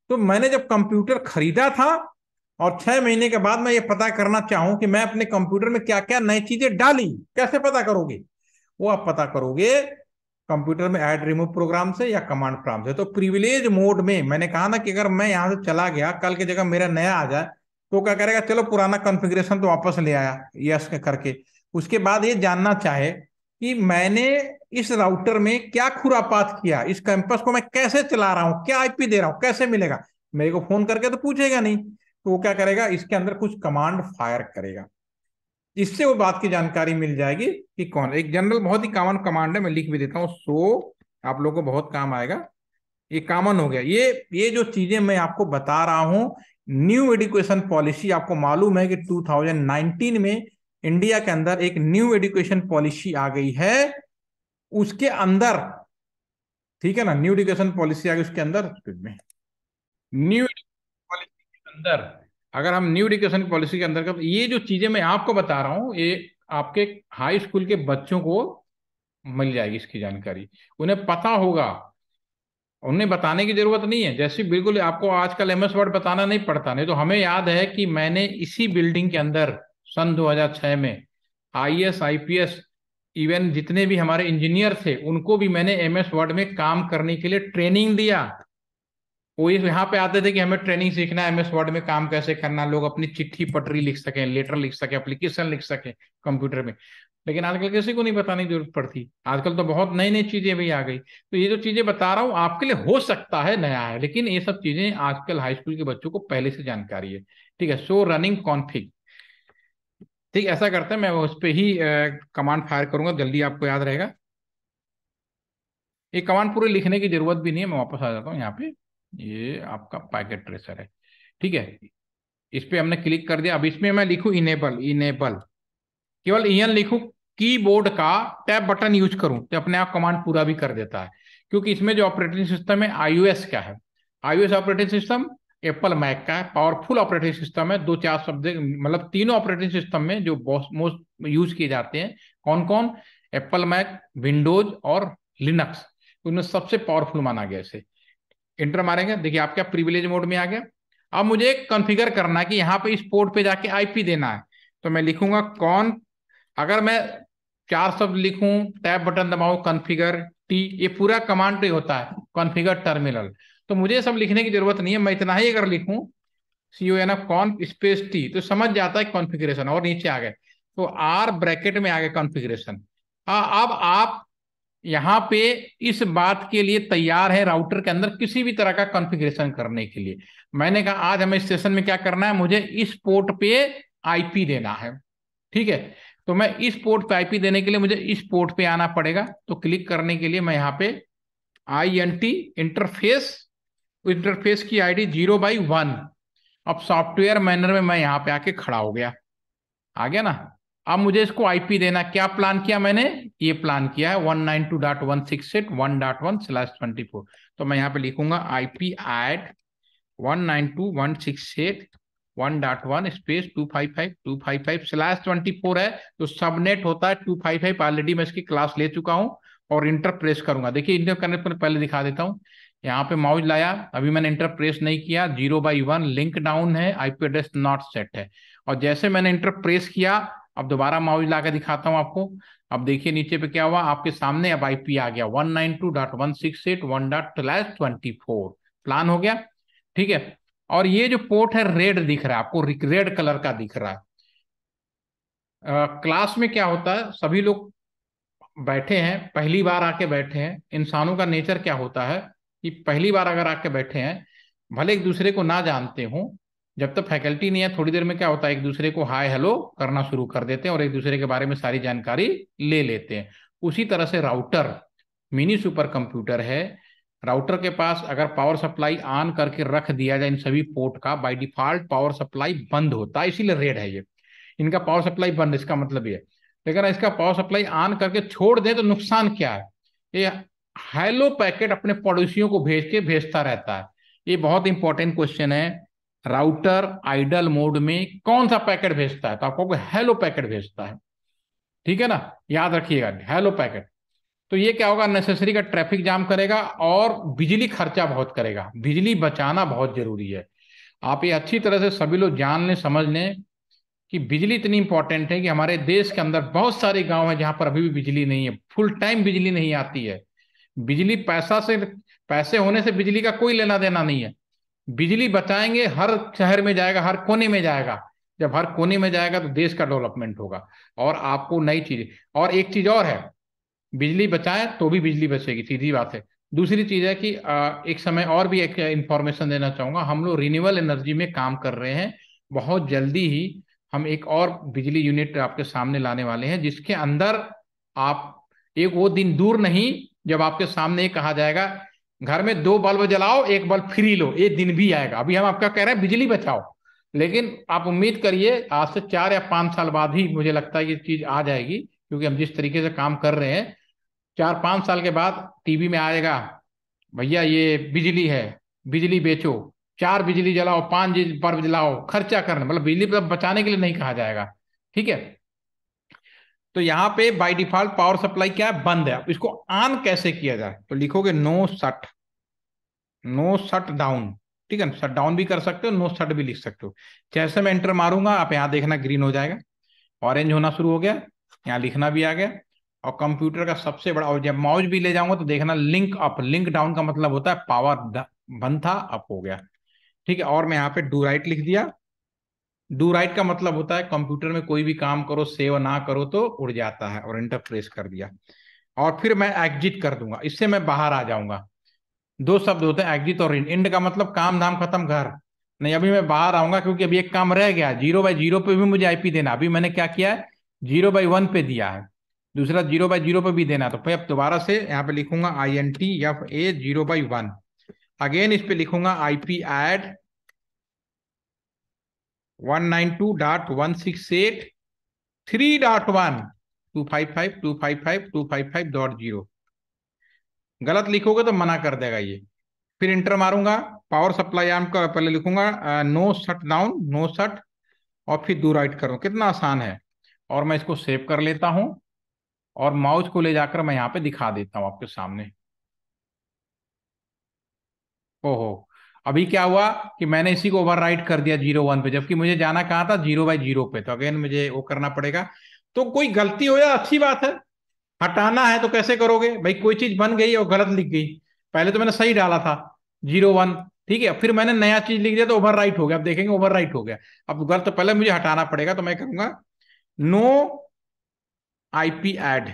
तो मैंने जब कंप्यूटर खरीदा था और 6 महीने के बाद मैं ये पता करना चाहूं कि मैं अपने कंप्यूटर में क्या क्या नई चीजें डाली, कैसे पता करोगे, वो आप पता करोगे कंप्यूटर में ऐड रिमूव प्रोग्राम से या कमांड प्रॉम्प्ट से। तो प्रिविलेज मोड में मैंने कहा ना कि अगर मैं यहां से चला गया, कल की जगह मेरा नया आ जाए, तो क्या करेगा, चलो पुराना कॉन्फ़िगरेशन तो वापस ले आया यस करके, उसके बाद ये जानना चाहे कि मैंने इस राउटर में क्या खुरापात किया, इस कैंपस को मैं कैसे चला रहा हूं, क्या आईपी दे रहा हूं, कैसे मिलेगा, मेरे को फोन करके तो पूछेगा नहीं, तो वो क्या करेगा, इसके अंदर कुछ कमांड फायर करेगा, इससे वो बात की जानकारी मिल जाएगी कि कौन। एक जनरल बहुत ही कॉमन कमांड है, मैं लिख भी देता हूँ, सो आप लोगों को बहुत काम आएगा, ये कॉमन हो गया। ये जो चीजें मैं आपको बता रहा हूं, न्यू एजुकेशन पॉलिसी, आपको मालूम है कि 2019 में इंडिया के अंदर एक न्यू एजुकेशन पॉलिसी आ गई है, उसके अंदर, ठीक है ना, न्यू एजुकेशन पॉलिसी आ गई उसके अंदर, न्यू पॉलिसी के अंदर, अगर हम न्यू एजुकेशन पॉलिसी के अंदर का, तो ये जो चीजें मैं आपको बता रहा हूँ ये आपके हाई स्कूल के बच्चों को मिल जाएगी, इसकी जानकारी उन्हें पता होगा, उन्हें बताने की जरूरत नहीं है। जैसे बिल्कुल आपको आजकल एमएस वर्ड बताना नहीं पड़ता, नहीं तो हमें याद है कि मैंने इसी बिल्डिंग के अंदर सन 2006 में आईएएस आईपीएस, इवन जितने भी हमारे इंजीनियर थे उनको भी मैंने एमएस वर्ड में काम करने के लिए ट्रेनिंग दिया। वो यहाँ पे आते थे कि हमें ट्रेनिंग सीखना है एमएस वर्ड में काम कैसे करना, लोग अपनी चिट्ठी पटरी लिख सकें, लेटर लिख सकें, एप्लीकेशन लिख सकें कंप्यूटर में। लेकिन आजकल किसी को नहीं बताने की जरूरत पड़ती, आजकल तो बहुत नई नई चीजें भी आ गई। तो ये जो चीजें बता रहा हूँ आपके लिए हो सकता है नया है, लेकिन ये सब चीजें आजकल हाई स्कूल के बच्चों को पहले से जानकारी है। ठीक है, सो रनिंग कॉन्फिग, ठीक, ऐसा करते हैं, मैं उस पर ही कमांड फायर करूंगा, जल्दी आपको याद रहेगा। ये कमांड पूरे लिखने की जरूरत भी नहीं है, मैं वापस आ जाता हूँ यहाँ पे। ये आपका पैकेट ट्रेसर है, ठीक है, इस पे हमने क्लिक कर दिया। अब इसमें मैं लिखूं इनेबल, इनेबल केवल ईएन लिखूं, कीबोर्ड का टैब बटन यूज करूं तो अपने आप कमांड पूरा भी कर देता है, क्योंकि इसमें जो ऑपरेटिंग सिस्टम है आईओएस का है। IOS operating system Apple Mac का है, पावरफुल ऑपरेटिंग सिस्टम है, दो चार शब्द मतलब तीनों ऑपरेटिंग सिस्टम में जो मोस्ट यूज किए जाते हैं, कौन कौन, एप्पल मैक, विंडोज और लिनक्स, उनमें सबसे पावरफुल माना गया इसे। इंटर मारेंगे, देखिए आप क्या प्रिविलेज मोड में आ गया। अब मुझे कॉन्फ़िगर करना है कि यहाँ पे इस पोर्ट पे जाके आईपी देना है, तो मैं लिखूंगा कॉन, अगर मैं चार शब्द लिखूं, टैब बटन दबाऊं, कॉन्फ़िगर टी, ये पूरा कमांड पे होता है कॉन्फ़िगर टर्मिनल, तो मुझे सब लिखने की जरूरत नहीं है, मैं इतना ही अगर लिखूं C O N F con space T तो समझ जाता है कॉन्फ़िगरेशन, और नीचे आ गए तो आर ब्रैकेट में आ गए कॉन्फ़िगरेशन। अब आप यहाँ पे इस बात के लिए तैयार है राउटर के अंदर किसी भी तरह का कॉन्फ़िगरेशन करने के लिए। मैंने कहा आज हमें इस सेशन में क्या करना है, मुझे इस पोर्ट पे आईपी देना है, ठीक है, तो मैं इस पोर्ट पे आईपी देने के लिए मुझे इस पोर्ट पे आना पड़ेगा। तो क्लिक करने के लिए मैं यहाँ पे INT इंटरफेस, इंटरफेस की आईडी 0/1। अब सॉफ्टवेयर मैनर में मैं यहाँ पे आके खड़ा हो गया, आ गया ना। अब मुझे इसको आईपी देना, क्या प्लान किया मैंने, ये प्लान किया है 192.168.1.1/24। तो मैं यहाँ पे लिखूंगा आईपी एट 192.168.1.1 स्पेस 255.255/24 है, तो सबनेट होता है 255, ऑलरेडी मैं इसकी क्लास ले चुका हूं, और इंटर प्रेस करूंगा। देखिए इंटर करने पर पहले दिखा देता हूँ। यहाँ पे माउस लाया, अभी मैंने इंटर प्रेस नहीं किया, 0/1 लिंक डाउन है, आईपी एड्रेस नॉट सेट है। और जैसे मैंने इंटर प्रेस किया, अब दोबारा माउस ला के दिखाता हूँ आपको। अब देखिए नीचे पे क्या हुआ आपके सामने, अब आईपी आ गया 192.168.1.24 प्लान हो गया। ठीक है। और ये जो पोर्ट है रेड दिख रहा है आपको, रेड कलर का दिख रहा है। क्लास में क्या होता है, सभी लोग बैठे हैं, पहली बार आके बैठे हैं। इंसानों का नेचर क्या होता है कि पहली बार अगर आके बैठे हैं, भले एक दूसरे को ना जानते हो, जब तक फैकल्टी नहीं है थोड़ी देर में क्या होता है एक दूसरे को हाय हेलो करना शुरू कर देते हैं और एक दूसरे के बारे में सारी जानकारी ले लेते हैं। उसी तरह से राउटर मिनी सुपर कंप्यूटर है। राउटर के पास अगर पावर सप्लाई ऑन करके रख दिया जाए इन सभी पोर्ट का, बाय डिफॉल्ट पावर सप्लाई बंद होता है, इसीलिए रेड है ये। इनका पावर सप्लाई बंद, इसका मतलब ये। लेकिन इसका पावर सप्लाई ऑन करके छोड़ दें तो नुकसान क्या है, ये हेलो पैकेट अपने पड़ोसियों को भेज के भेजता रहता है। ये बहुत इंपॉर्टेंट क्वेश्चन है। राउटर आइडल मोड में कौन सा पैकेट भेजता है, तो आपको हेलो पैकेट भेजता है। ठीक है ना, याद रखिएगा हेलो पैकेट। तो ये क्या होगा, नेसेसरी का ट्रैफिक जाम करेगा और बिजली खर्चा बहुत करेगा। बिजली बचाना बहुत जरूरी है। आप ये अच्छी तरह से सभी लोग जान लें, समझ लें कि बिजली इतनी इंपॉर्टेंट है कि हमारे देश के अंदर बहुत सारे गांव हैं जहां पर अभी भी बिजली नहीं है, फुल टाइम बिजली नहीं आती है। बिजली पैसे होने से बिजली का कोई लेना देना नहीं है। बिजली बचाएंगे, हर शहर में जाएगा, हर कोने में जाएगा। जब हर कोने में जाएगा तो देश का डेवलपमेंट होगा। और आपको नई चीज, और एक चीज और है, बिजली बचाएं तो भी बिजली बचेगी, सीधी बात है। दूसरी चीज है कि एक समय और भी एक इंफॉर्मेशन देना चाहूंगा, हम लोग रिन्यूएबल एनर्जी में काम कर रहे हैं। बहुत जल्दी ही हम एक और बिजली यूनिट आपके सामने लाने वाले हैं, जिसके अंदर आप, एक वो दिन दूर नहीं जब आपके सामने ये कहा जाएगा घर में 2 बल्ब जलाओ 1 बल्ब फ्री लो, ये दिन भी आएगा। अभी हम आपका कह रहे हैं बिजली बचाओ, लेकिन आप उम्मीद करिए आज से 4 या 5 साल बाद ही मुझे लगता है ये चीज आ जाएगी, क्योंकि हम जिस तरीके से काम कर रहे हैं 4-5 साल के बाद टीवी में आएगा, भैया ये बिजली है, बिजली बेचो, 4 बिजली जलाओ, 5 बल्ब जलाओ, खर्चा करना, मतलब बिजली बचाने के लिए नहीं कहा जाएगा। ठीक है। तो यहाँ पे बाय डिफॉल्ट पावर सप्लाई क्या है, बंद है। अब इसको ऑन कैसे किया जाए, तो लिखोगे no shut, no shut down. ठीक है, शट डाउन भी कर सकते हो, नो शट भी लिख सकते हो। जैसे मैं एंटर मारूंगा आप यहाँ देखना ग्रीन हो जाएगा, ऑरेंज होना शुरू हो गया, यहाँ लिखना भी आ गया। और कंप्यूटर का सबसे बड़ा, और जब माउस भी ले जाऊंगा तो देखना लिंक अप, लिंक डाउन का मतलब होता है पावर बंद था अप हो गया। ठीक है। और मैं यहाँ पे डू राइट लिख दिया। डू राइट का मतलब होता है कंप्यूटर में कोई भी काम करो सेव ना करो तो उड़ जाता है, और एंटर प्रेस कर दिया। और फिर मैं एग्जिट कर दूंगा, इससे मैं बाहर आ जाऊंगा। दो शब्द होते हैं एग्जिट और इंड। इंड का मतलब काम धाम खत्म घर, नहीं अभी मैं बाहर आऊंगा क्योंकि अभी एक काम रह गया, 0/0 पे भी मुझे आईपी देना। अभी मैंने क्या किया है, 0/1 पे दिया है, दूसरा 0/0 पे भी देना। तो मैं अब दोबारा से यहाँ पे लिखूंगा INTFA 0/1। अगेन इस पे लिखूंगा IP एड 192.168.3.1 255.255.255.0। गलत लिखोगे तो मना कर देगा ये। फिर इंटर मारूंगा, पावर सप्लाई ऑन का पहले लिखूंगा no shut down, no shut, और फिर डू राइट करूँ। कितना आसान है। और मैं इसको सेव कर लेता हूं, और माउस को ले जाकर मैं यहाँ पे दिखा देता हूँ आपके सामने। ओहो, अभी क्या हुआ कि मैंने इसी को ओवरराइट कर दिया 0/1 पे, जबकि मुझे जाना कहाँ था, 0/0 पे। तो अगेन मुझे वो करना पड़ेगा। तो कोई गलती हो या अच्छी बात है, हटाना है तो कैसे करोगे भाई, कोई चीज बन गई और गलत लिख गई। पहले तो मैंने सही डाला था 0/1, ठीक है, फिर मैंने नया चीज लिख दिया तो ओवरराइट हो गया। अब देखेंगे ओवरराइट हो गया। अब गलत तो पहले मुझे हटाना पड़ेगा, तो मैं करूंगा नो IP एड,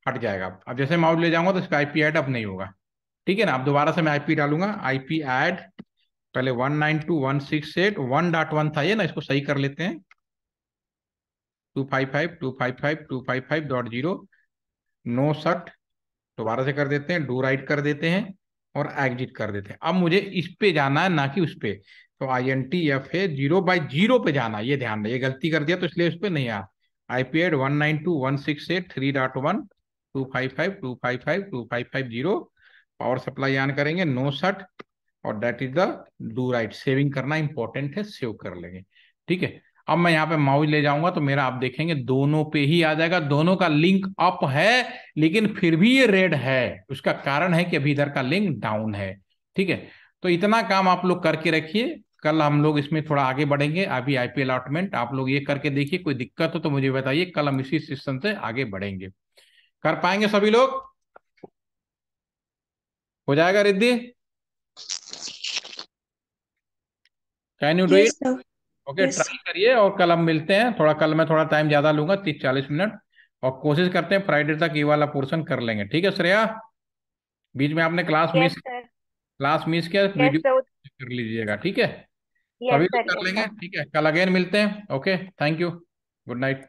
हट जाएगा। अब जैसे माउस ले जाऊंगा तो इस पे IP एड अब नहीं होगा। ठीक है ना। अब दोबारा से मैं IP डालूंगा, IP एड, पहले 192.168.1.1 था ये ना, इसको सही कर लेते हैं, 255.255.255.0। नो शट, दोबारा से कर देते हैं, डू राइट कर देते हैं, और एग्जिट कर देते हैं। अब मुझे इस पे जाना है ना कि उस पे, तो INTFA 0/0 पे जाना है, ये ध्यान रहे, ये गलती कर दिया तो इसलिए उस पे नहीं आया। IP add 192.168.3.1 255.255.255.0, power supply on करेंगे, नो शट, और that is the do write. Saving करना इंपॉर्टेंट है, सेव कर लेंगे। ठीक है। अब मैं यहाँ पे माउस ले जाऊंगा तो मेरा आप देखेंगे दोनों पे ही आ जाएगा, दोनों का लिंक अप है, लेकिन फिर भी ये रेड है। उसका कारण है कि अभी इधर का लिंक डाउन है। ठीक है, तो इतना काम आप लोग करके रखिए, कल हम लोग इसमें थोड़ा आगे बढ़ेंगे। अभी आईपी अलॉटमेंट आप लोग ये करके देखिए, कोई दिक्कत हो तो मुझे बताइए, कल हम इसी सिस्टम से आगे बढ़ेंगे। कर पाएंगे सभी लोग? हो जाएगा Riddhi? Can you do yes it? Sir. Okay, yes. Try करिए, और कल हम मिलते हैं। थोड़ा कल मैं थोड़ा टाइम ज्यादा लूंगा, 30-40 मिनट, और कोशिश करते हैं फ्राइडे तक ये वाला पोर्शन कर लेंगे। ठीक है श्रेया? बीच में आपने यस सर। क्लास मिस किया, यस वीडियो सर। कर लीजिएगा। ठीक है, यस सभी लोग सर। कर यस लेंगे। सर। ठीक है, कल अगेन मिलते हैं। Okay, thank you, good night.